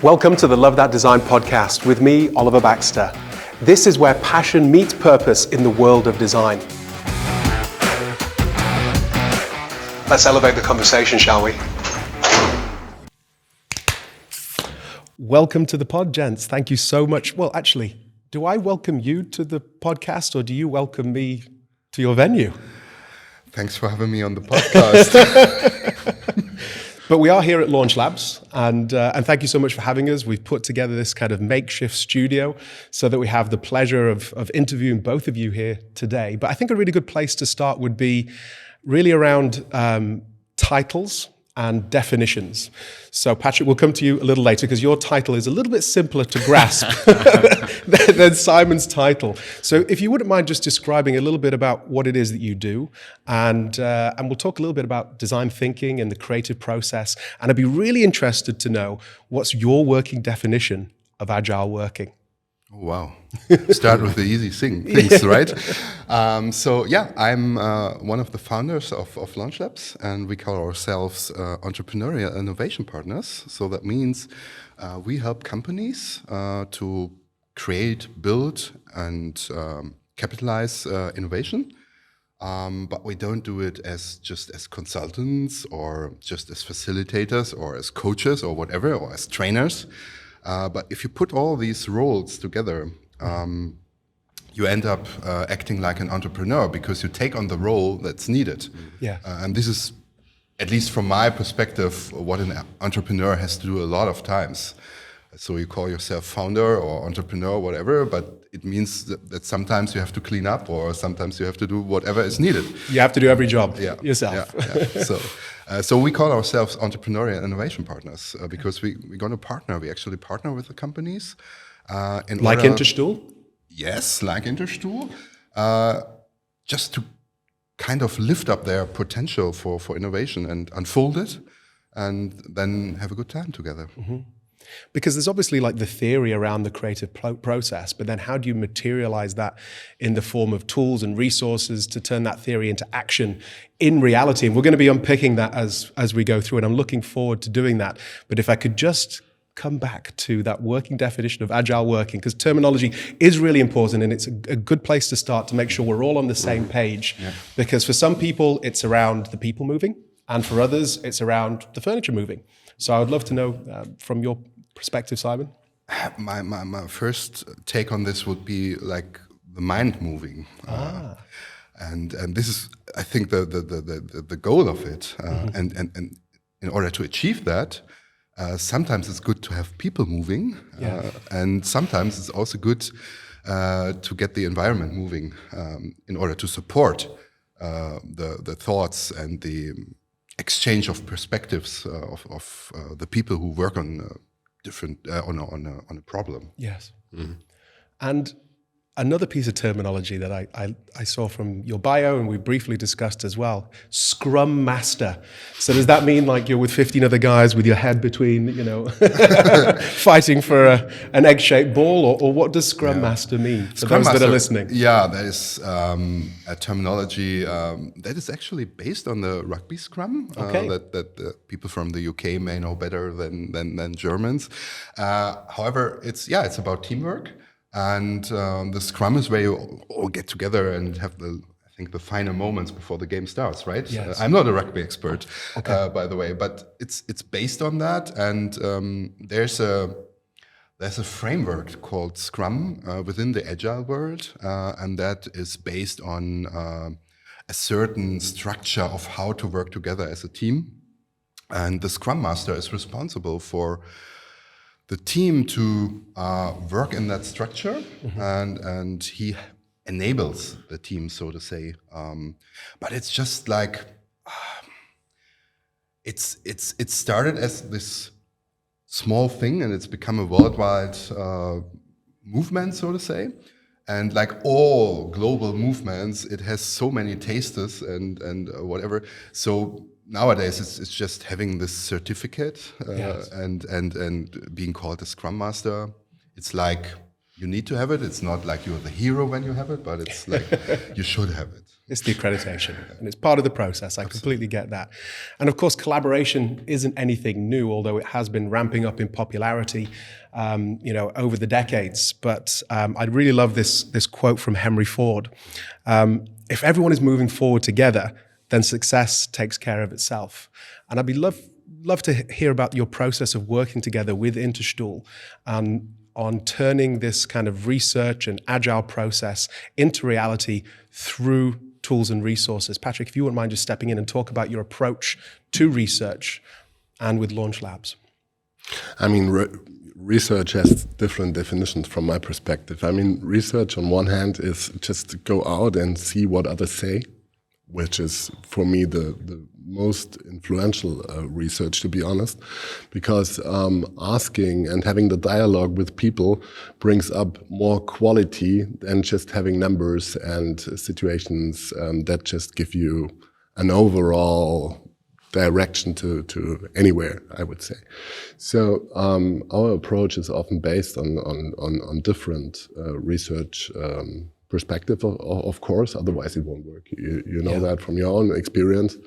Welcome to the Love That Design podcast with me, Oliver Baxter. This is where passion meets purpose in the world of design. Let's elevate the conversation, shall we? Welcome to the pod, gents. Thank you so much. Well, actually, do I welcome you to the podcast or do you welcome me to your venue? Thanks for having me on the podcast. But we are here at Launchlabs, and thank you so much for having us. We've put together this kind of makeshift studio so that we have the pleasure of interviewing both of you here today. But I think a really good place to start would be really around titles and definitions. So Patrick, we'll come to you a little later because your title is a little bit simpler to grasp than Simon's title. So if you wouldn't mind just describing a little bit about what it is that you do, and we'll talk a little bit about design thinking and the creative process. And I'd be really interested to know what's your working definition of agile working. Oh, wow. Start with the easy things, right? I'm one of the founders of Launchlabs, and we call ourselves entrepreneurial innovation partners. So that means we help companies to create, build, and capitalize innovation. But we don't do it just as consultants or just as facilitators or as coaches or whatever, or as trainers. But if you put all these roles together, you end up acting like an entrepreneur because you take on the role that's needed. Yeah. And this is, at least from my perspective, what an entrepreneur has to do a lot of times. So you call yourself founder or entrepreneur, whatever, but it means that sometimes you have to clean up or sometimes you have to do whatever is needed. You have to do every job yourself. Yeah. So we call ourselves entrepreneurial innovation partners because we're going to partner. We actually partner with the companies. Like Interstuhl? Yes, like Interstuhl. Just to kind of lift up their potential for innovation and unfold it and then have a good time together. Mm-hmm. Because there's obviously like the theory around the creative process, but then how do you materialize that in the form of tools and resources to turn that theory into action in reality? And we're going to be unpicking that as we go through, and I'm looking forward to doing that. But if I could just come back to that working definition of agile working, because terminology is really important, and it's a good place to start to make sure we're all on the same page. Yeah. Because for some people, it's around the people moving, and for others, it's around the furniture moving. So I would love to know from your perspective, Simon. My first take on this would be like the mind moving, and this is, I think, the goal of it. And in order to achieve that, sometimes it's good to have people moving, and sometimes it's also good to get the environment moving in order to support the thoughts and the exchange of perspectives of the people who work on on a problem. Yes. Mm-hmm. And another piece of terminology that I saw from your bio and we briefly discussed as well, Scrum Master. So does that mean like you're with 15 other guys with your head between, fighting for an egg-shaped ball, or what does Scrum Master mean for those that are listening? Yeah, that is a terminology that is actually based on the rugby scrum that people from the UK may know better than Germans. However, it's about teamwork. And the scrum is where you all get together and have the final moments before the game starts, right? Yes. I'm not a rugby expert, by the way, but it's based on that. And there's a framework called Scrum within the Agile world, and that is based on a certain structure of how to work together as a team. And the Scrum Master is responsible for the team to work in that structure, and he enables the team, so to say. But it's just like it started as this small thing, and it's become a worldwide movement, so to say. And like all global movements, it has so many tasters and whatever. So nowadays, it's just having this certificate and being called a Scrum Master. It's like you need to have it. It's not like you're the hero when you have it, but it's like you should have it. It's the accreditation, and it's part of the process. I completely get that. And of course, collaboration isn't anything new, although it has been ramping up in popularity, over the decades. But I really love this quote from Henry Ford. If everyone is moving forward together, then success takes care of itself. And I'd be love to hear about your process of working together with Interstuhl on turning this kind of research and agile process into reality through tools and resources. Patrick, if you wouldn't mind just stepping in and talk about your approach to research and with Launchlabs. I mean, research has different definitions from my perspective. I mean, research on one hand is just to go out and see what others say, which is for me the most influential research, to be honest, because asking and having the dialogue with people brings up more quality than just having numbers and situations that just give you an overall direction to anywhere, I would say. So our approach is often based on different research perspective, of course, otherwise it won't work. You know that from your own experience.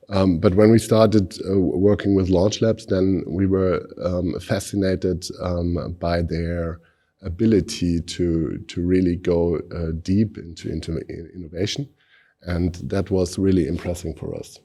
But when we started working with Launchlabs, then we were fascinated by their ability to really go deep into innovation, and that was really impressive for us.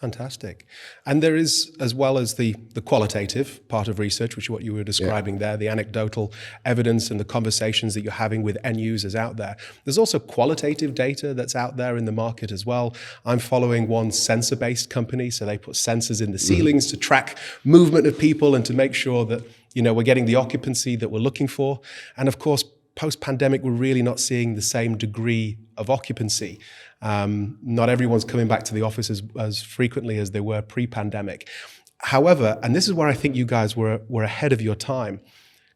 Fantastic. And there is, as well as the qualitative part of research, which is what you were describing there, the anecdotal evidence and the conversations that you're having with end users out there. There's also qualitative data that's out there in the market as well. I'm following one sensor-based company, so they put sensors in the ceilings to track movement of people and to make sure that, we're getting the occupancy that we're looking for. And of course, post-pandemic, we're really not seeing the same degree of occupancy. Not everyone's coming back to the office as frequently as they were pre-pandemic. However, and this is where I think you guys were ahead of your time,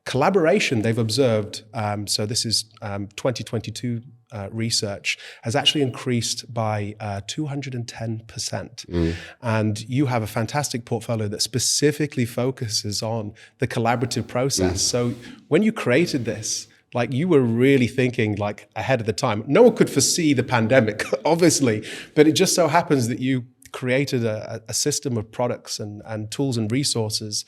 collaboration they've observed, so this is 2022 research, has actually increased by 210%. And you have a fantastic portfolio that specifically focuses on the collaborative process. So when you created this, you were really thinking ahead of the time. No one could foresee the pandemic, obviously, but it just so happens that you created a system of products and tools and resources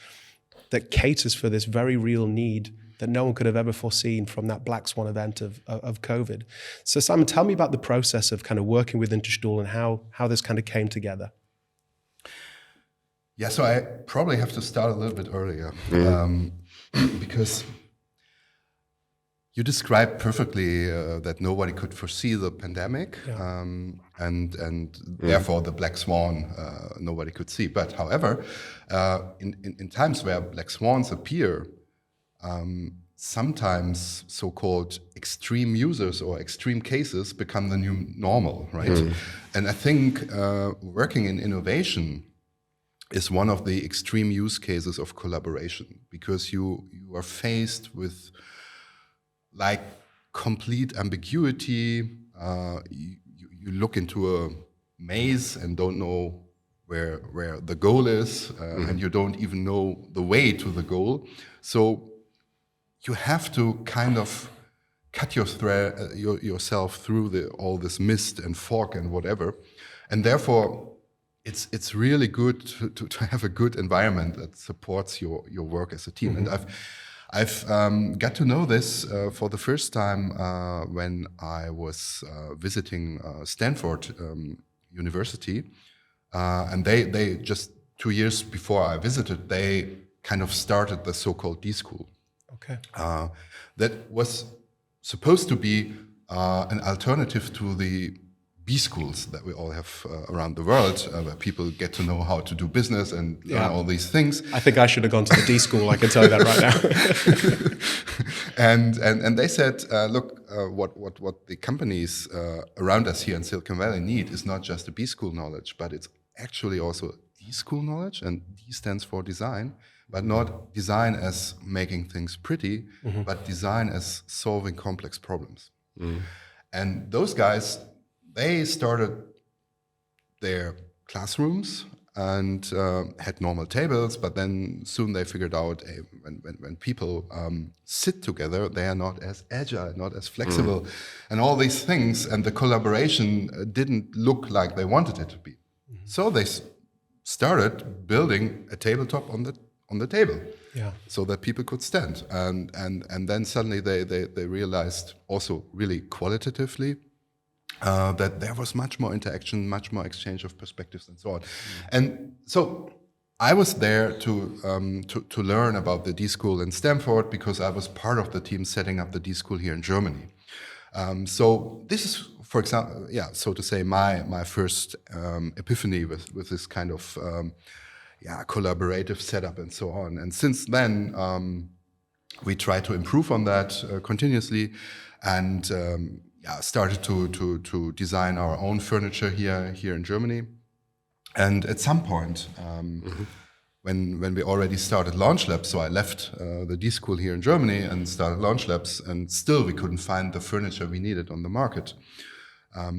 that caters for this very real need that no one could have ever foreseen from that black swan event of COVID. So Simon, tell me about the process of kind of working with Interstuhl and how this kind of came together. Yeah, so I probably have to start a little bit earlier because you described perfectly that nobody could foresee the pandemic, and therefore the black swan nobody could see. But however, in times where black swans appear, sometimes so-called extreme users or extreme cases become the new normal, right? And I think working in innovation is one of the extreme use cases of collaboration, because you are faced with complete ambiguity. You look into a maze and don't know where the goal is, and you don't even know the way to the goal. So you have to kind of cut yourself through all this mist and fog and whatever, and therefore it's really good to have a good environment that supports your work as a team. And I've got to know this for the first time when I was visiting Stanford University, and they just 2 years before I visited, they kind of started the so-called D-School. Okay. That was supposed to be an alternative to the B-schools that we all have around the world, where people get to know how to do business and learn all these things. I think I should have gone to the D-School, I can tell you that right now. and they said, look, what the companies around us here in Silicon Valley need is not just the B-School knowledge, but it's actually also D-School knowledge, and D stands for design, but not design as making things pretty, but design as solving complex problems. And those guys, they started their classrooms and had normal tables, but then soon they figured out when people sit together, they are not as agile, not as flexible, and all these things, and the collaboration didn't look like they wanted it to be. So they started building a tabletop on the table, so that people could stand, and then suddenly they realized also really qualitatively that there was much more interaction, much more exchange of perspectives, and so on. And so I was there to learn about the D School in Stanford because I was part of the team setting up the D School here in Germany. So this is, for example, so to say, my first epiphany with this kind of collaborative setup and so on. And since then, we try to improve on that continuously, and started to design our own furniture here in Germany. And at some point, when we already started Launchlabs, so I left the D School here in Germany and started Launchlabs, and still we couldn't find the furniture we needed on the market.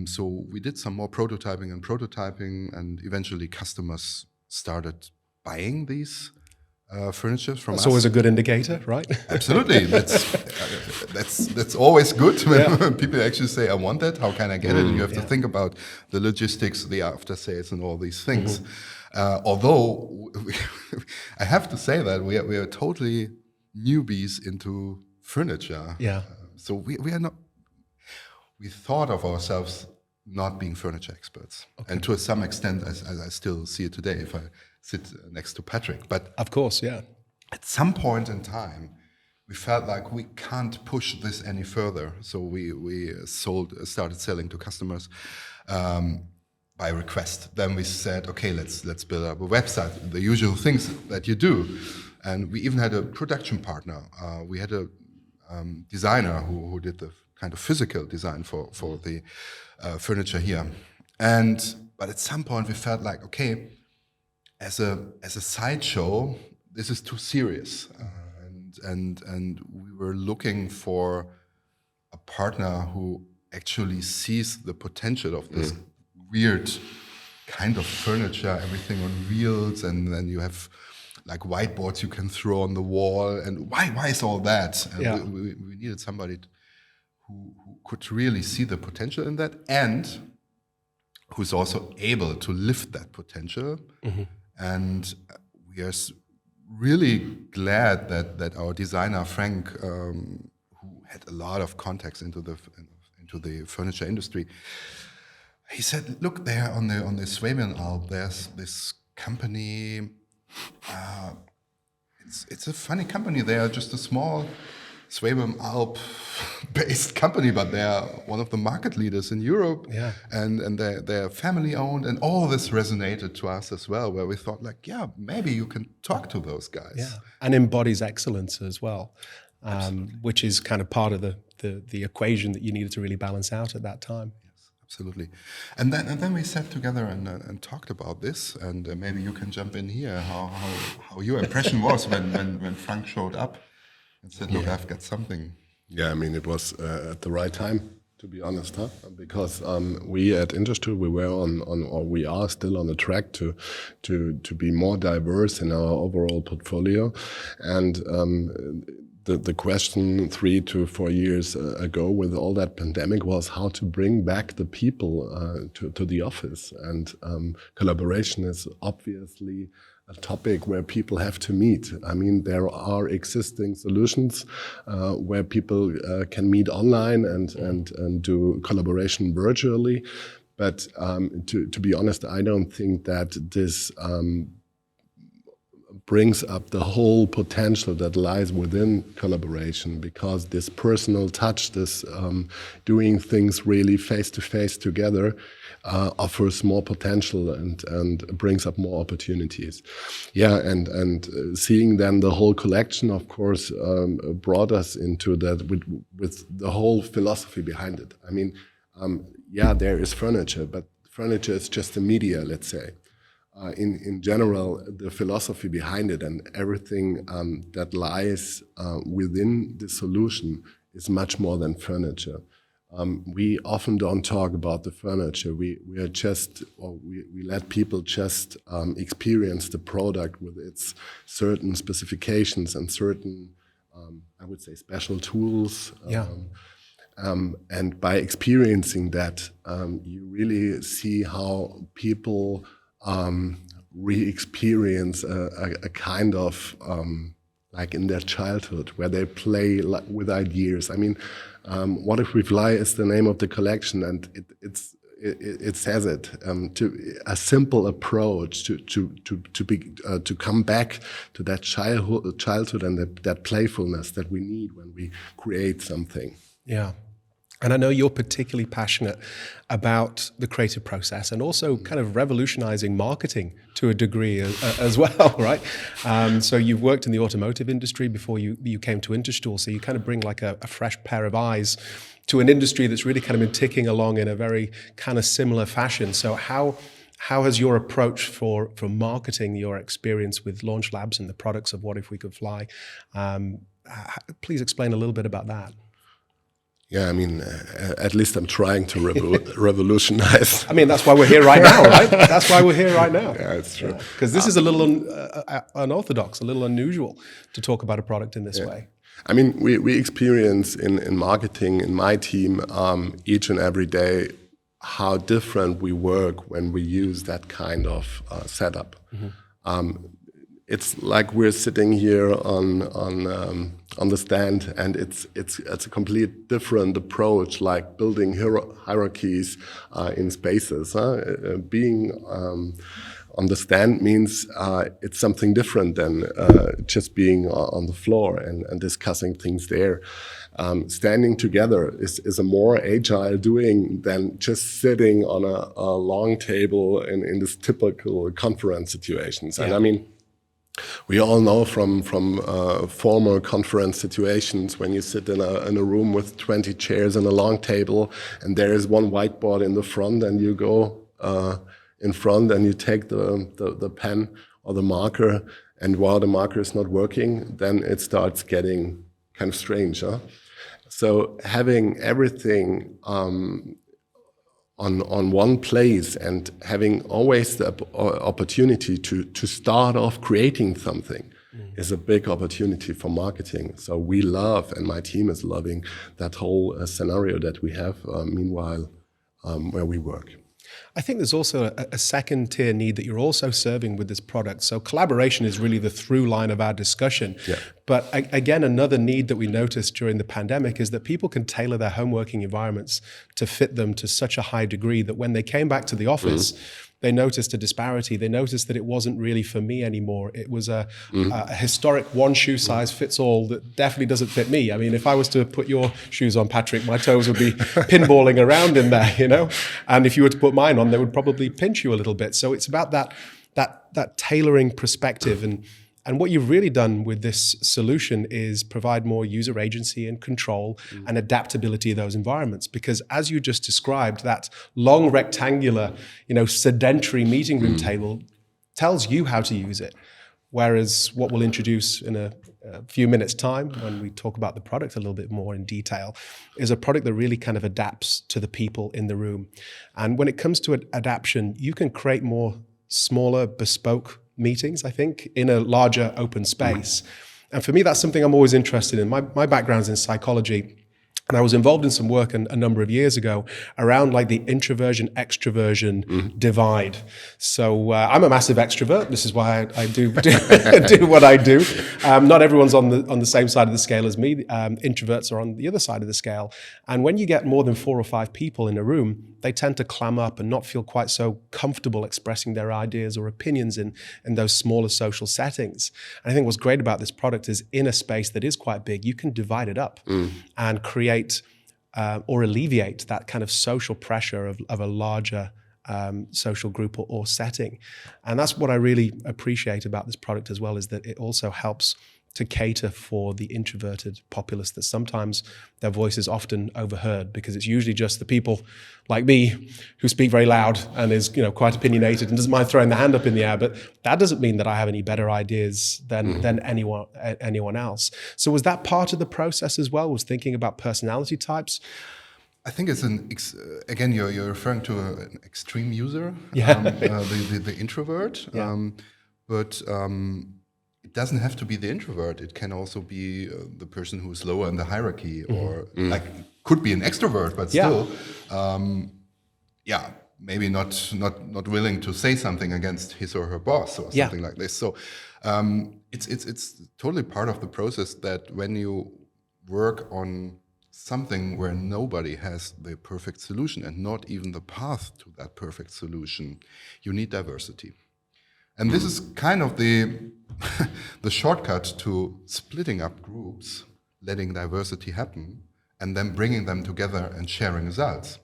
So we did some more prototyping, and eventually customers started buying these furniture from us. That's always a good indicator, right? Absolutely. That's always good when people actually say, I want that, how can I get it? And you have to think about the logistics, the after sales, and all these things. Although I have to say that we are totally newbies into furniture. So we are not. We thought of ourselves not being furniture experts, and to some extent, as I still see it today, if I sit next to Patrick. But of course, at some point in time, we felt like we can't push this any further. So we started selling to customers by request. Then we said, okay, let's build up a website, the usual things that you do. And we even had a production partner. We had a designer who did the kind of physical design for the furniture here. But at some point we felt like, okay, as a sideshow, this is too serious, and we were looking for a partner who actually sees the potential of this weird kind of furniture, everything on wheels, and then you have like whiteboards you can throw on the wall, and why is all that? And we needed somebody who could really see the potential in that, and who's also able to lift that potential. And we are really glad that our designer Frank, who had a lot of contacts into the furniture industry, he said, "Look, there on the Swabian Alp, there's this company. It's a funny company. They are just a small Swabian Alp-based company, but they are one of the market leaders in Europe, and they're family-owned, and all this resonated to us as well, where we thought, like, maybe you can talk to those guys. And embodies excellence as well, which is kind of part of the equation that you needed to really balance out at that time. Yes, absolutely. And then we sat together and talked about this, and maybe you can jump in here, how your impression was when Frank showed up and said, look, I've got something. Yeah, I mean, it was at the right time, to be honest, because we at Interstuhl, we were or we are still on the track to be more diverse in our overall portfolio. And the question 3 to 4 years ago with all that pandemic was how to bring back the people to the office. And collaboration is obviously a topic where people have to meet. I mean, there are existing solutions where people can meet online and do collaboration virtually. But to be honest, I don't think that this brings up the whole potential that lies within collaboration, because this personal touch, this doing things really face-to-face together, offers more potential and brings up more opportunities. And seeing then the whole collection, of course, brought us into that with the whole philosophy behind it. I mean, there is furniture, but furniture is just a media, let's say. In general, the philosophy behind it and everything that lies within the solution is much more than furniture. we often don't talk about the furniture. We let people just experience the product with its certain specifications and certain, I would say, special tools. And by experiencing that, you really see how people re-experience a kind of like in their childhood, where they play with ideas. I mean, What If We Fly is the name of the collection, and it says it, to a simple approach to come back to that childhood and that playfulness that we need when we create something. Yeah. And I know you're particularly passionate about the creative process and also kind of revolutionizing marketing to a degree as well, right? So you've worked in the automotive industry before you came to Interstuhl, so you kind of bring like a fresh pair of eyes to an industry that's really kind of been ticking along in a very kind of similar fashion. So how has your approach for marketing your experience with Launchlabs and the products of What If We Could Fly? Please explain a little bit about that. Yeah, I mean, at least I'm trying to revolutionize. I mean, that's why we're here right now, right? That's why we're here right now. Yeah, it's true. Because this is a little unorthodox, a little unusual to talk about a product in this way. I mean, we experience in marketing, in my team, each and every day, how different we work when we use that kind of setup. Mm-hmm. It's like we're sitting here on the stand, and it's a complete different approach, like building hierarchies in spaces. Being on the stand means it's something different than just being on the floor and discussing things there. Standing together is a more agile doing than just sitting on a long table in this typical conference situations. Yeah. And I mean, we all know from former conference situations, when you sit in a room with 20 chairs and a long table, and there is one whiteboard in the front, and you go in front and you take the pen or the marker, and while the marker is not working, then it starts getting kind of strange. Huh? So having everything on one place and having always the opportunity to start off creating something is a big opportunity for marketing. So we love, and my team is loving, that whole scenario that we have meanwhile where we work. I think there's also a second tier need that you're also serving with this product. So collaboration is really the through line of our discussion. Yeah. But again, another need that we noticed during the pandemic is that people can tailor their home working environments to fit them to such a high degree that when they came back to the office, they noticed a disparity. They noticed that it wasn't really for me anymore. It was a historic one shoe size fits all that definitely doesn't fit me. I mean, if I was to put your shoes on, Patrick, my toes would be pinballing around in there, you know? And if you were to put mine on, they would probably pinch you a little bit. So it's about that tailoring perspective. And what you've really done with this solution is provide more user agency and control and adaptability of those environments. Because as you just described, that long rectangular, sedentary meeting room table tells you how to use it. Whereas what we'll introduce in a few minutes' time, when we talk about the product a little bit more in detail, is a product that really kind of adapts to the people in the room. And when it comes to adaptation, you can create more smaller, bespoke meetings, I think, in a larger open space. And for me, that's something I'm always interested in. My background's in psychology, and I was involved in some work a number of years ago around like the introversion-extroversion divide. So I'm a massive extrovert. This is why I do do what I do. Not everyone's on the same side of the scale as me. Introverts are on the other side of the scale. And when you get more than 4 or 5 people in a room, they tend to clam up and not feel quite so comfortable expressing their ideas or opinions in those smaller social settings. And I think what's great about this product is in a space that is quite big, you can divide it up and create or alleviate that kind of social pressure of a larger social group or setting. And that's what I really appreciate about this product as well, is that it also helps to cater for the introverted populace that sometimes their voice is often overheard, because it's usually just the people like me who speak very loud and is quite opinionated and doesn't mind throwing their hand up in the air. But that doesn't mean that I have any better ideas than anyone else. So was that part of the process as well, was thinking about personality types? I think it's again, you're referring to an extreme user, Yeah. the introvert. Yeah. But it doesn't have to be the introvert. It can also be the person who's lower in the hierarchy, or like could be an extrovert, but still, maybe not willing to say something against his or her boss or something like this. So it's totally part of the process that when you work on something where nobody has the perfect solution and not even the path to that perfect solution, you need diversity. And this is kind of the shortcut to splitting up groups, letting diversity happen, and then bringing them together and sharing results.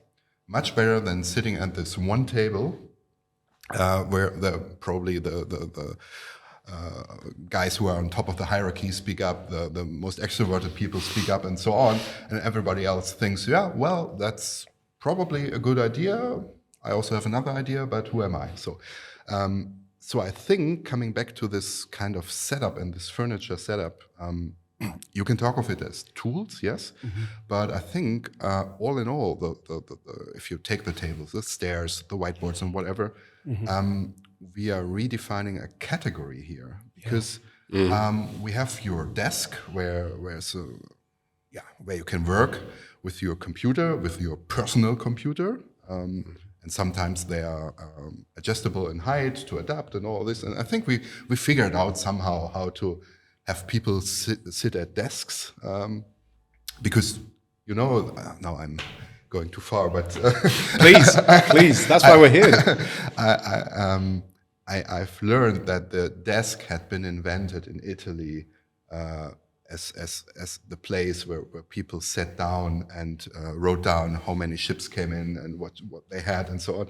Much better than sitting at this one table where probably the guys who are on top of the hierarchy speak up, the most extroverted people speak up, and so on, and everybody else thinks, yeah, well, that's probably a good idea. I also have another idea, but who am I? So I think coming back to this kind of setup and this furniture setup, you can talk of it as tools, yes, but I think all in all, if you take the tables, the stairs, the whiteboards, and whatever, we are redefining a category here, because we have your desk where you can work with your computer, with your personal computer. And sometimes they are adjustable in height to adapt and all this. And I think we figured out somehow how to have people sit at desks, because, now I'm going too far, but... please, that's why we're here. I've learned that the desk had been invented in Italy as the place where people sat down and wrote down how many ships came in and what they had and so on.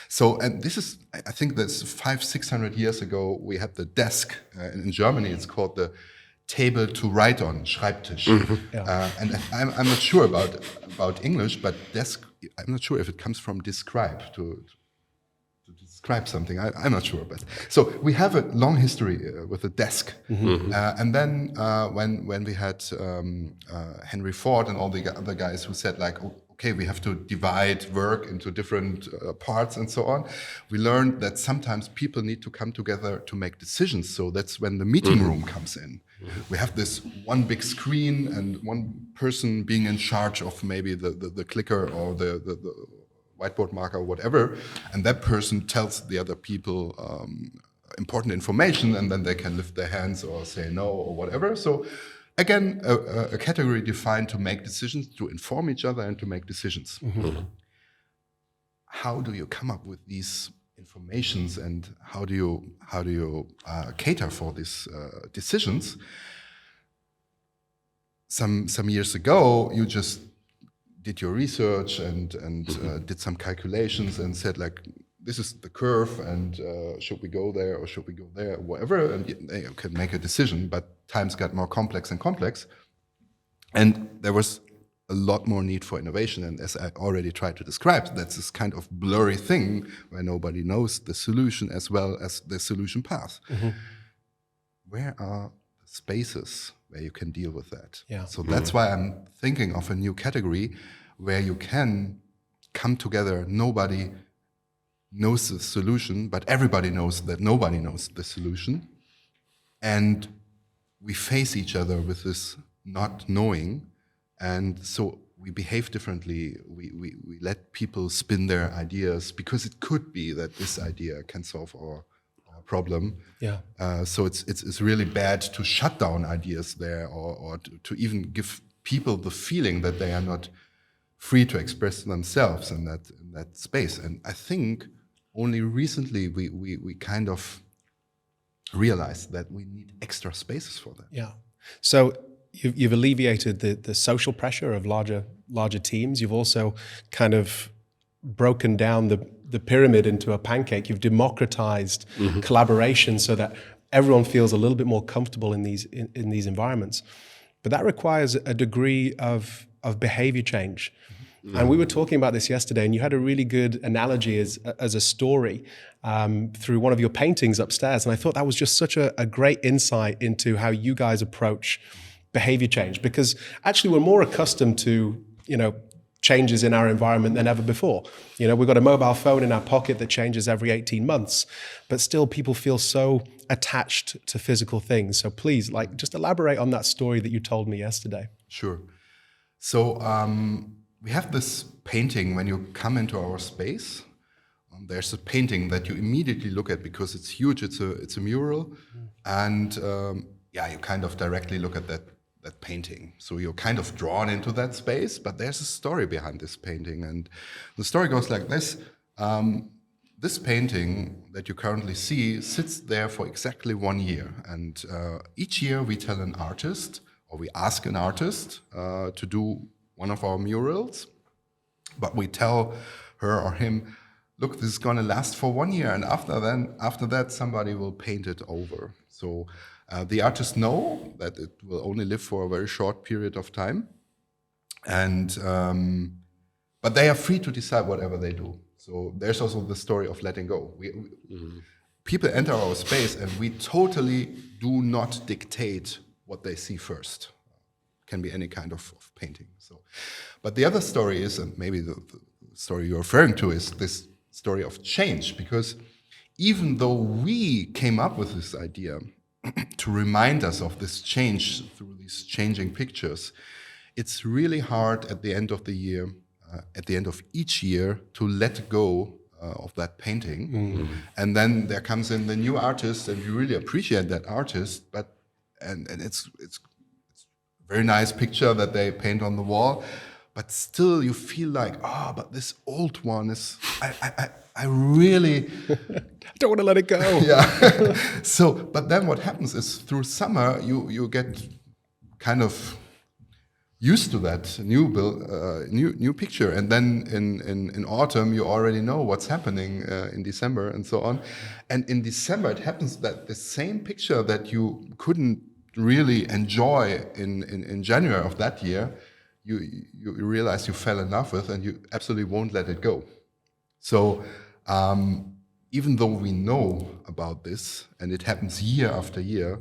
So, and this is, I think that's 500-600 years ago, we had the desk. In Germany, it's called the table to write on, Schreibtisch. And I'm not sure about English, but desk, I'm not sure if it comes from describe, to describe something. I'm not sure, but so we have a long history with the desk, and then when we had Henry Ford and all the other guys who said like, okay, we have to divide work into different parts and so on, we learned that sometimes people need to come together to make decisions. So that's when the meeting room comes in. We have this one big screen and one person being in charge of maybe the clicker or the whiteboard marker or whatever, and that person tells the other people important information, and then they can lift their hands or say no or whatever. So again, a category defined to make decisions, to inform each other and to make decisions. How do you come up with these informations, and how do you cater for these decisions? Some years ago, you just did your research and did some calculations and said like, this is the curve, and should we go there or should we go there, whatever, and you can make a decision. But times got more complex and complex, and there was a lot more need for innovation. And as I already tried to describe, that's this kind of blurry thing where nobody knows the solution as well as the solution path. Where are the spaces where you can deal with that? So that's why I'm thinking of a new category where you can come together. Nobody knows the solution, but everybody knows that nobody knows the solution. And we face each other with this not knowing. And so we behave differently. We let people spin their ideas, because it could be that this idea can solve our problem. So it's really bad to shut down ideas there, or to even give people the feeling that they are not free to express themselves in that space. And I think only recently we kind of realized that we need extra spaces for that. So you've alleviated the social pressure of larger teams. You've also kind of broken down the pyramid into a pancake. You've democratized collaboration so that everyone feels a little bit more comfortable in these environments. But that requires a degree of behavior change. And we were talking about this yesterday, and you had a really good analogy as a story through one of your paintings upstairs. And I thought that was just such a great insight into how you guys approach behavior change, because actually we're more accustomed to, changes in our environment than ever before. You know, we've got a mobile phone in our pocket that changes every 18 months, but still people feel so attached to physical things. So please, like, just elaborate on that story that you told me yesterday. Sure. So we have this painting when you come into our space. There's a painting that you immediately look at because it's huge. It's a mural, and you kind of directly look at that painting. So you're kind of drawn into that space. But there's a story behind this painting, and the story goes like this: this painting that you currently see sits there for exactly 1 year, and each year we tell an artist, or we ask an artist to do one of our murals, but we tell her or him, look, this is going to last for 1 year, and after that, somebody will paint it over. So the artists know that it will only live for a very short period of time, and but they are free to decide whatever they do. So there's also the story of letting go. People enter our space, and we totally do not dictate what they see first. Can be any kind of painting. So, but the other story is, and maybe the story you're referring to, is this story of change, because even though we came up with this idea to remind us of this change through these changing pictures, it's really hard at the end of the year, at the end of each year, to let go of that painting. And then there comes in the new artist, and you really appreciate that artist, but and it's a very nice picture that they paint on the wall, but still you feel like, but this old one is, I really I don't want to let it go. Yeah. So, but then what happens is through summer you get kind of used to that new picture, and then in autumn you already know what's happening in December and so on. And in December it happens that the same picture that you couldn't really enjoy in January of that year, you realize you fell in love with, and you absolutely won't let it go. So even though we know about this, and it happens year after year,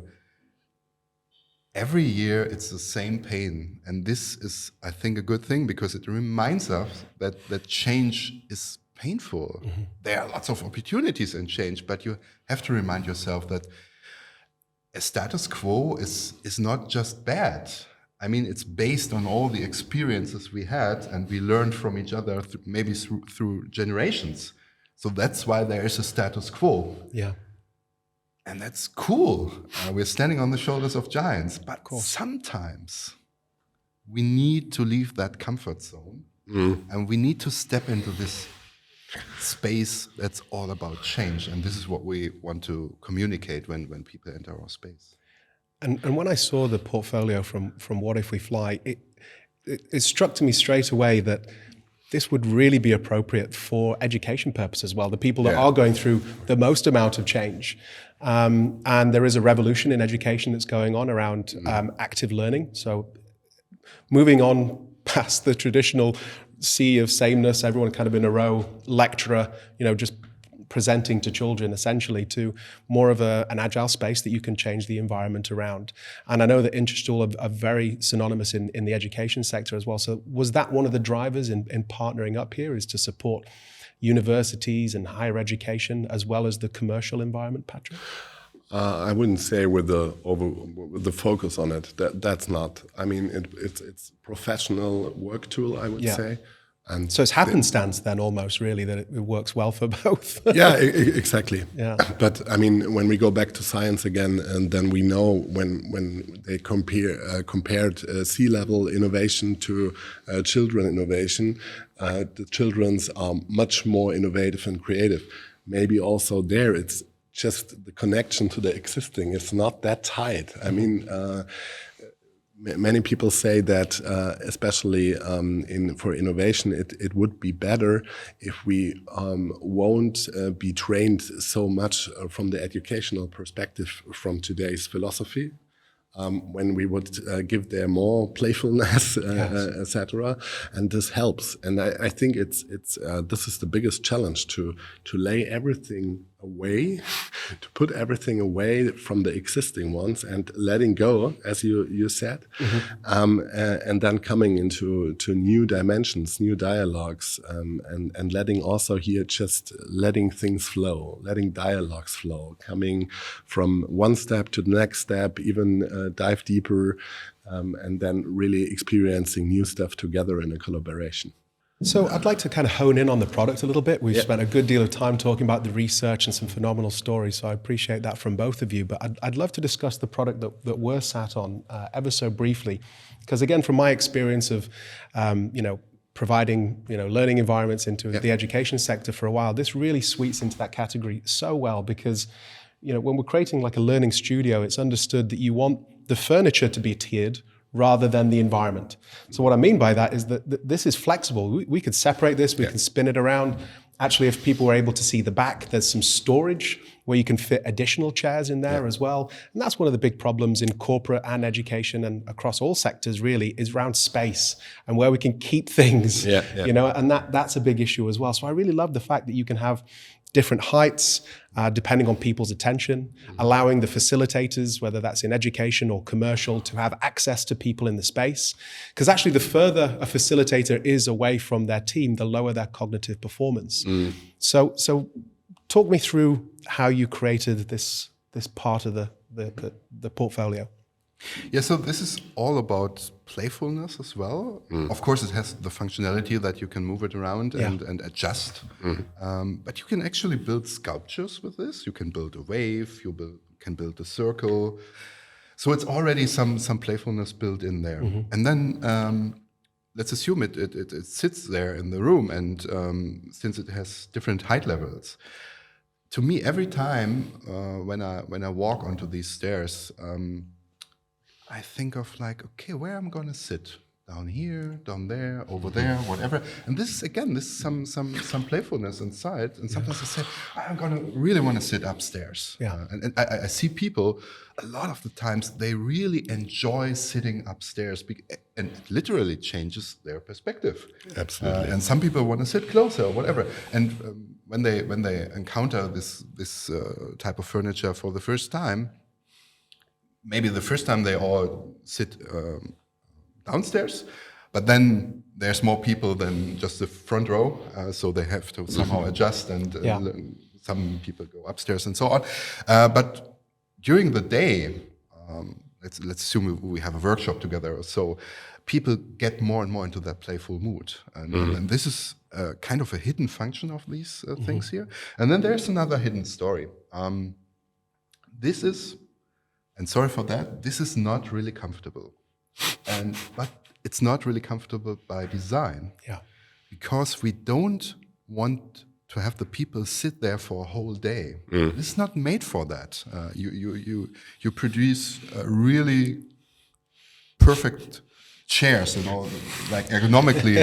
every year it's the same pain. And this is, I think, a good thing, because it reminds us that change is painful. There are lots of opportunities in change, but you have to remind yourself that a status quo is not just bad. I mean, it's based on all the experiences we had, and we learned from each other, maybe through generations. So that's why there is a status quo. Yeah. And that's cool. We're standing on the shoulders of giants. But sometimes we need to leave that comfort zone, and we need to step into this space that's all about change. And this is what we want to communicate when people enter our space. And when I saw the portfolio from What If We Fly, it struck to me straight away that this would really be appropriate for education purposes as well. The people that are going through the most amount of change. And there is a revolution in education that's going on around active learning. So moving on past the traditional sea of sameness, everyone kind of in a row, lecturer, just presenting to children essentially, to more of an agile space that you can change the environment around. And I know that Interstuhl are very synonymous in the education sector as well. So was that one of the drivers in partnering up here, is to support universities and higher education as well as the commercial environment, Patrick? I wouldn't say with the focus on it. That's not. I mean, it's professional work tool, I would say. And so it's happenstance then, almost, really, that it works well for both. Yeah, exactly. Yeah. But I mean, when we go back to science again, and then we know when they compared sea-level innovation to children innovation, the children's are much more innovative and creative. Maybe also there, it's just the connection to the existing. It's not that tight. I mean. Many people say that, especially for innovation, it would be better if we won't be trained so much from the educational perspective from today's philosophy. When we would give them more playfulness, etc., and this helps. And I think it's this is the biggest challenge, to lay everything away, to put everything away from the existing ones and letting go, as you said, and then coming into new dimensions, new dialogues, and letting also here just letting things flow, letting dialogues flow, coming from one step to the next step, even dive deeper, and then really experiencing new stuff together in a collaboration. So I'd like to kind of hone in on the product a little bit. We've spent a good deal of time talking about the research and some phenomenal stories, so I appreciate that from both of you. But I'd love to discuss the product that we're sat on ever so briefly, because again, from my experience of, providing, learning environments into the education sector for a while, this really sweeps into that category so well because, when we're creating like a learning studio, it's understood that you want the furniture to be tiered rather than the environment. So what I mean by that is that this is flexible. We could separate this, we can spin it around. Actually, if people were able to see the back, there's some storage where you can fit additional chairs in there as well. And that's one of the big problems in corporate and education and across all sectors really is around space and where we can keep things, and that's a big issue as well. So I really love the fact that you can have different heights, depending on people's attention, allowing the facilitators, whether that's in education or commercial, to have access to people in the space. Because actually the further a facilitator is away from their team, the lower their cognitive performance. So talk me through how you created this part of the portfolio. Yeah, so this is all about playfulness as well. Of course, it has the functionality that you can move it around and adjust. But you can actually build sculptures with this. You can build a wave, can build a circle. So it's already some playfulness built in there. And then let's assume it sits there in the room, and since it has different height levels, to me, every time when I walk onto these stairs, I think of like, okay, where am I going to sit? Down here, down there, over there, whatever. And this is some playfulness inside. And sometimes I say, I'm going to really want to sit upstairs. And I see people, a lot of the times, they really enjoy sitting upstairs, and it literally changes their perspective. Absolutely. And some people want to sit closer or whatever. And when they encounter this type of furniture for the first time, maybe the first time they all sit downstairs, but then there's more people than just the front row, so they have to somehow adjust, and some people go upstairs and so on. But during the day, let's assume we have a workshop together, so people get more and more into that playful mood. And this is kind of a hidden function of these things here. And then there's another hidden story. This is, and sorry for that, this is not really comfortable. But it's not really comfortable by design. Because we don't want to have the people sit there for a whole day. It's not made for that. You produce really perfect chairs and all, like ergonomically,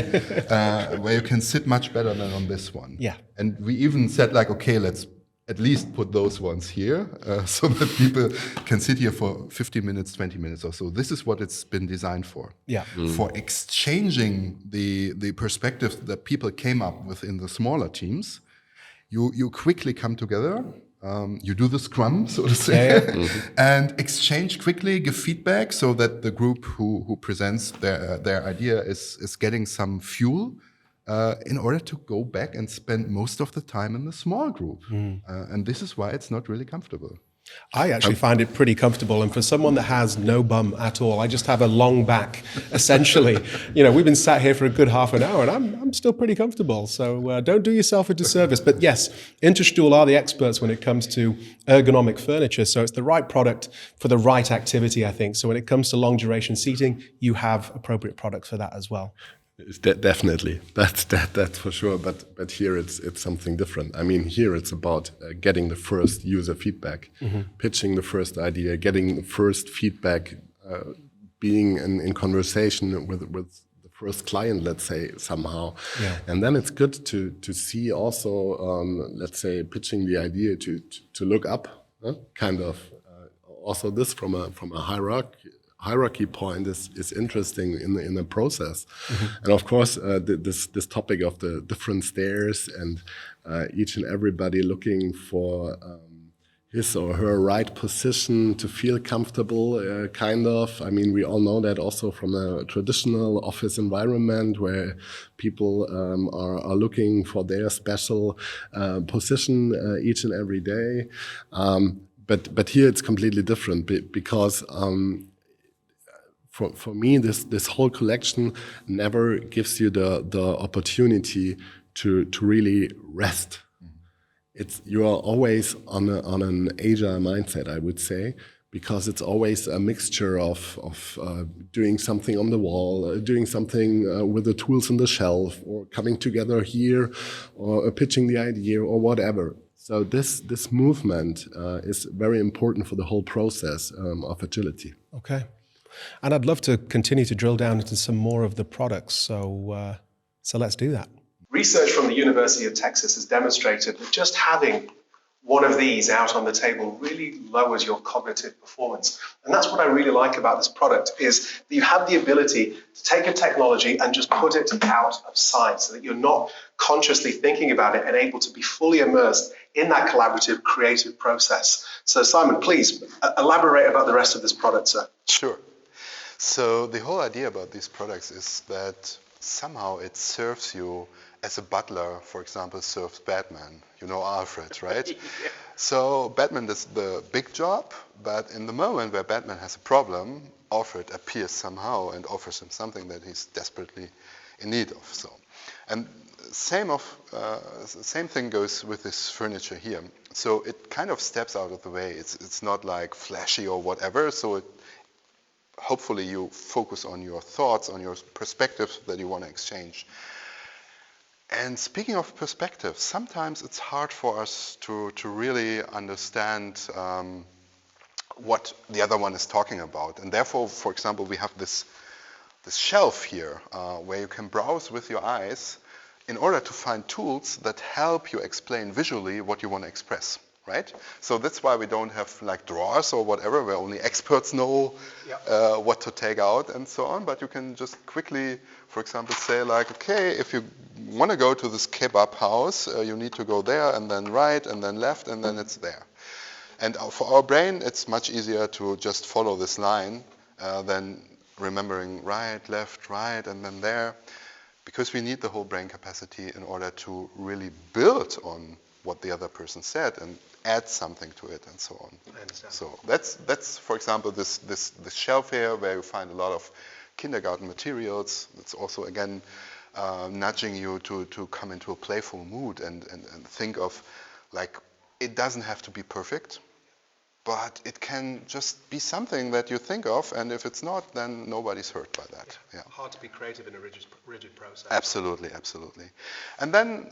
where you can sit much better than on this one. And we even said like, okay, let's at least put those ones here so that people can sit here for 15 minutes, 20 minutes or so. This is what it's been designed for. For exchanging the perspectives that people came up with in the smaller teams. You quickly come together, you do the scrum, so to say, and exchange quickly, give feedback so that the group who presents their idea is getting some fuel in order to go back and spend most of the time in the small group. And this is why it's not really comfortable. I actually find it pretty comfortable. And for someone that has no bum at all, I just have a long back, essentially. We've been sat here for a good half an hour and I'm still pretty comfortable. So don't do yourself a disservice. But yes, Interstuhl are the experts when it comes to ergonomic furniture. So it's the right product for the right activity, I think. So when it comes to long duration seating, you have appropriate products for that as well. Definitely, that's for sure. But here it's something different. I mean, here it's about getting the first user feedback, pitching the first idea, getting the first feedback, being in conversation with the first client, let's say somehow, and then it's good to see also, let's say, pitching the idea to look up, kind of also this from a hierarchy point is interesting in the process. And of course, this topic of the different stairs and each and everybody looking for his or her right position to feel comfortable, kind of. I mean, we all know that also from a traditional office environment where people are looking for their special position each and every day. But here it's completely different because for me, this whole collection never gives you the opportunity to really rest. You are always on an agile mindset, I would say, because it's always a mixture of doing something on the wall, doing something with the tools on the shelf, or coming together here, or pitching the idea, or whatever. So this movement is very important for the whole process of agility. Okay. And I'd love to continue to drill down into some more of the products. So let's do that. Research from the University of Texas has demonstrated that just having one of these out on the table really lowers your cognitive performance. And that's what I really like about this product, is that you have the ability to take a technology and just put it out of sight so that you're not consciously thinking about it and able to be fully immersed in that collaborative, creative process. So Simon, please elaborate about the rest of this product, sir. Sure. So the whole idea about these products is that somehow it serves you as a butler, for example, serves Batman. You know Alfred, right? Yeah. So Batman does the big job, but in the moment where Batman has a problem, Alfred appears somehow and offers him something that he's desperately in need of. So, and same thing goes with this furniture here. So it kind of steps out of the way. It's not like flashy or whatever. So hopefully you focus on your thoughts, on your perspectives that you want to exchange. And speaking of perspective, sometimes it's hard for us to really understand what the other one is talking about. And therefore, for example, we have this shelf here where you can browse with your eyes in order to find tools that help you explain visually what you want to express. Right? So that's why we don't have like drawers or whatever, where only experts know what to take out and so on. But you can just quickly, for example, say like, okay, if you want to go to this kebab house, you need to go there and then right and then left and then it's there. And for our brain, it's much easier to just follow this line than remembering right, left, right, and then there, because we need the whole brain capacity in order to really build on what the other person said and add something to it and so on. So that's for example this shelf here where you find a lot of kindergarten materials. It's also again nudging you to come into a playful mood and think of like it doesn't have to be perfect, but it can just be something that you think of, and if it's not, then nobody's hurt by that. Yeah. Hard to be creative in a rigid process. Absolutely, absolutely. And then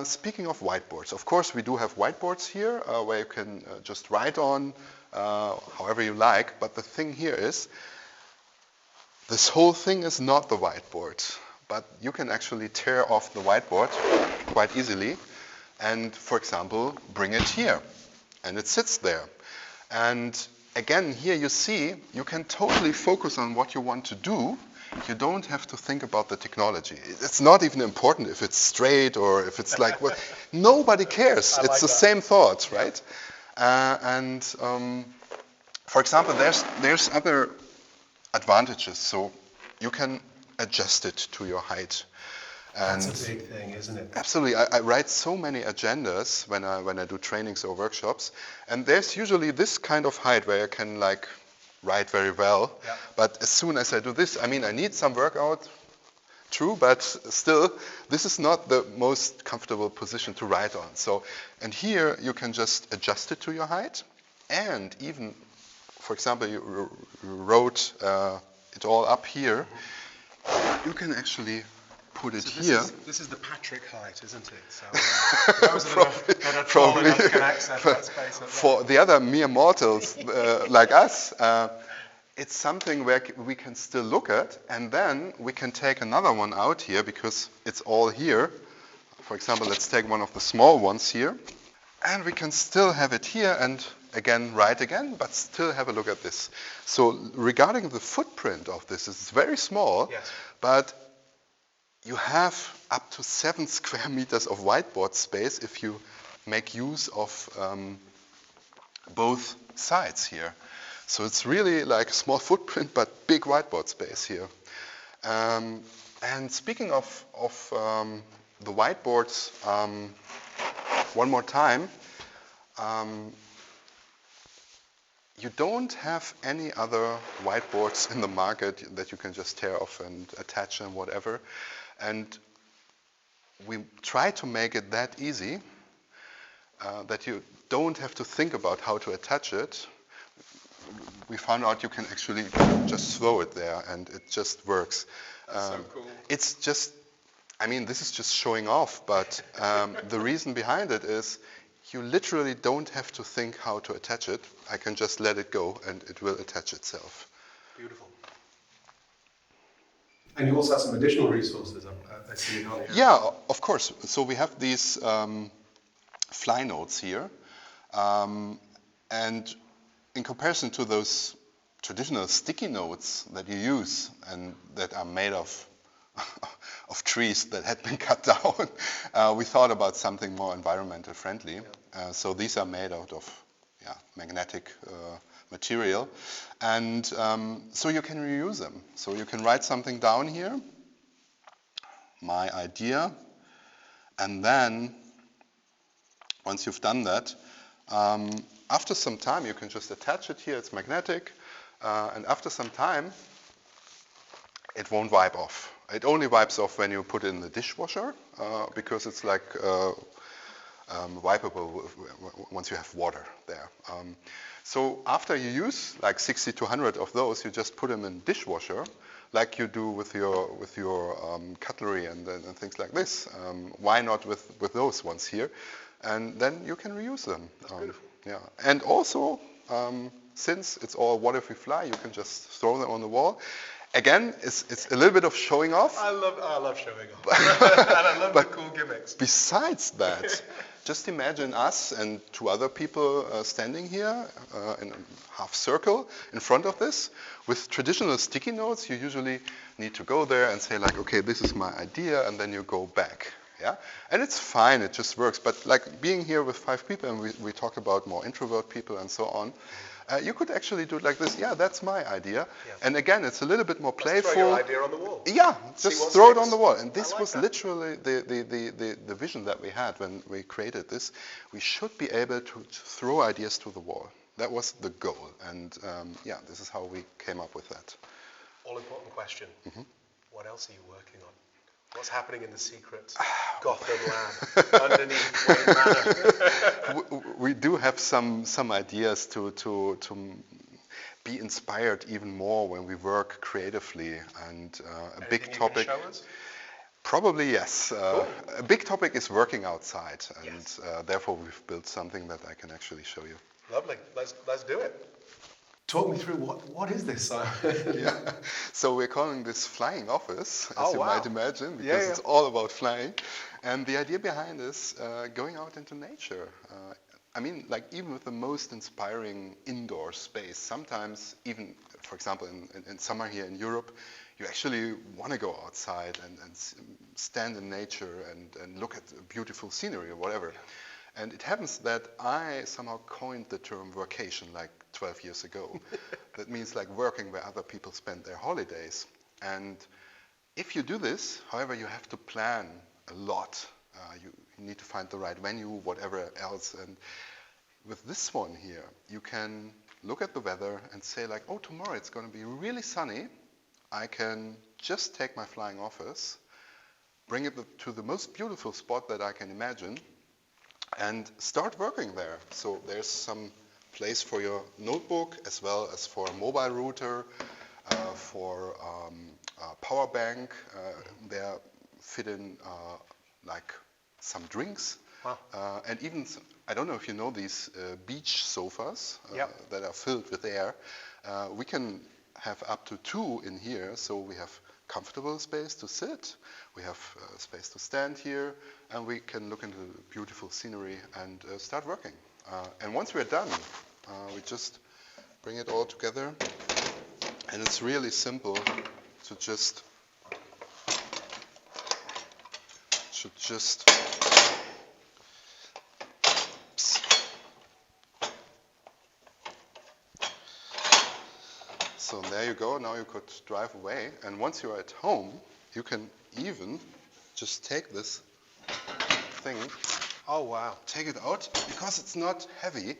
speaking of whiteboards, of course we do have whiteboards here where you can just write on however you like, but the thing here is this whole thing is not the whiteboard, but you can actually tear off the whiteboard quite easily and, for example, bring it here, and it sits there. And again, here you see, you can totally focus on what you want to do. You don't have to think about the technology. It's not even important if it's straight or if it's like, well, nobody cares. It's the same thought, right? For example, there's other advantages. So you can adjust it to your height. And that's a big thing, isn't it? Absolutely. I write so many agendas when I do trainings or workshops, and there's usually this kind of height where I can like write very well. Yeah. But as soon as I do this, I mean, I need some workout, true, but still, this is not the most comfortable position to write on. So, and here you can just adjust it to your height, and even, for example, you wrote it all up here. You can actually put it here. This is the Patrick height, isn't it? So those that are tall enough can access that space. For the other mere mortals like us, it's something where we can still look at, and then we can take another one out here because it's all here. For example, let's take one of the small ones here, and we can still have it here, and again, write again, but still have a look at this. So regarding the footprint of this, it's very small, Yes. but you have up to 7 square meters of whiteboard space if you make use of both sides here. So it's really like a small footprint, but big whiteboard space here. And speaking of the whiteboards, one more time, you don't have any other whiteboards in the market that you can just tear off and attach and whatever. And we try to make it that easy that you don't have to think about how to attach it. We found out you can actually just throw it there and it just works. That's so cool. It's just, I mean, this is just showing off, but the reason behind it is you literally don't have to think how to attach it. I can just let it go and it will attach itself. Beautiful. And you also have some additional resources I see on here. Yeah, of course. So we have these fly notes here. And in comparison to those traditional sticky notes that you use and that are made of trees that had been cut down, we thought about something more environmental friendly. So these are made out of magnetic material. And so you can reuse them. So you can write something down here, my idea, and then once you've done that, after some time you can just attach it here, it's magnetic, and after some time it won't wipe off. It only wipes off when you put it in the dishwasher, because it's like wipeable once you have water there. So after you use like 60 to 100 of those, you just put them in dishwasher, like you do with your cutlery and things like this. Why not with those ones here? And then you can reuse them. Yeah, and also since it's all water-free fly, you can just throw them on the wall. Again, it's a little bit of showing off. I love showing off. And I love the cool gimmicks. Besides that, just imagine us and 2 other people standing here in a half circle in front of this. With traditional sticky notes, you usually need to go there and say like, okay, this is my idea, and then you go back. Yeah, and it's fine, it just works. But like being here with 5 people, and we talked about more introvert people and so on, you could actually do it like this. Yeah, that's my idea. Yeah. And again, it's a little bit more playful. Throw your idea on the wall. Yeah, just throw it on the wall. And this was literally the vision that we had when we created this. We should be able to throw ideas to the wall. That was the goal. And this is how we came up with that. All important question. Mm-hmm. What else are you working on? What's happening in the secret Gotham lab underneath Wayne Manor? We do have some ideas to be inspired even more when we work creatively. And a big topic. Can show us? Probably yes. Cool. A big topic is working outside, and therefore we've built something that I can actually show you. Lovely. Let's do it. Talk me through what is this, Simon? Yeah. So we're calling this flying office, as you might imagine, because it's all about flying. And the idea behind is going out into nature. I mean, like even with the most inspiring indoor space, sometimes even, for example, in summer here in Europe, you actually want to go outside and stand in nature and look at beautiful scenery or whatever. And it happens that I somehow coined the term workation like 12 years ago. That means like working where other people spend their holidays. And if you do this, however, you have to plan a lot. You need to find the right venue, whatever else. And with this one here, you can look at the weather and say like, oh, tomorrow it's going to be really sunny. I can just take my flying office, bring it to the most beautiful spot that I can imagine, and start working there. So there's some place for your notebook as well as for a mobile router, for a power bank. There fit in like some drinks. Wow. And even, I don't know if you know these beach sofas that are filled with air. We can have up to 2 in here, so we have comfortable space to sit, we have space to stand here, and we can look into beautiful scenery and start working. And once we're done, We just bring it all together, and it's really simple to just So there you go, now you could drive away, and once you're at home, you can even just take this thing. Oh, wow. Take it out, because it's not heavy,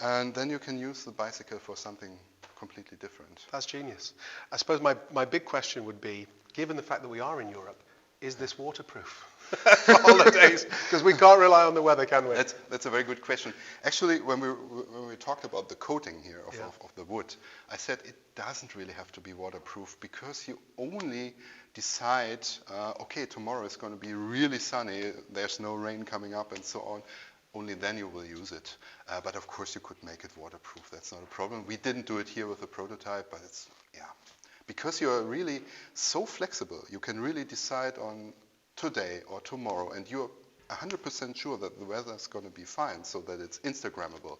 and then you can use the bicycle for something completely different. That's genius. I suppose my big question would be, given the fact that we are in Europe, is this waterproof for holidays? Because we can't rely on the weather, can we? That's a very good question. Actually, when we talked about the coating here of the wood, I said it doesn't really have to be waterproof, because you only decide, okay, tomorrow is going to be really sunny, there's no rain coming up and so on. Only then you will use it. But of course you could make it waterproof, that's not a problem. We didn't do it here with the prototype, but it's, because you're really so flexible, you can really decide on today or tomorrow, and you're 100% sure that the weather is going to be fine, so that it's Instagrammable.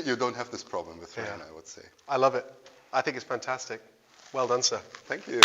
You don't have this problem with rain, I would say. I love it. I think it's fantastic. Well done, sir. Thank you.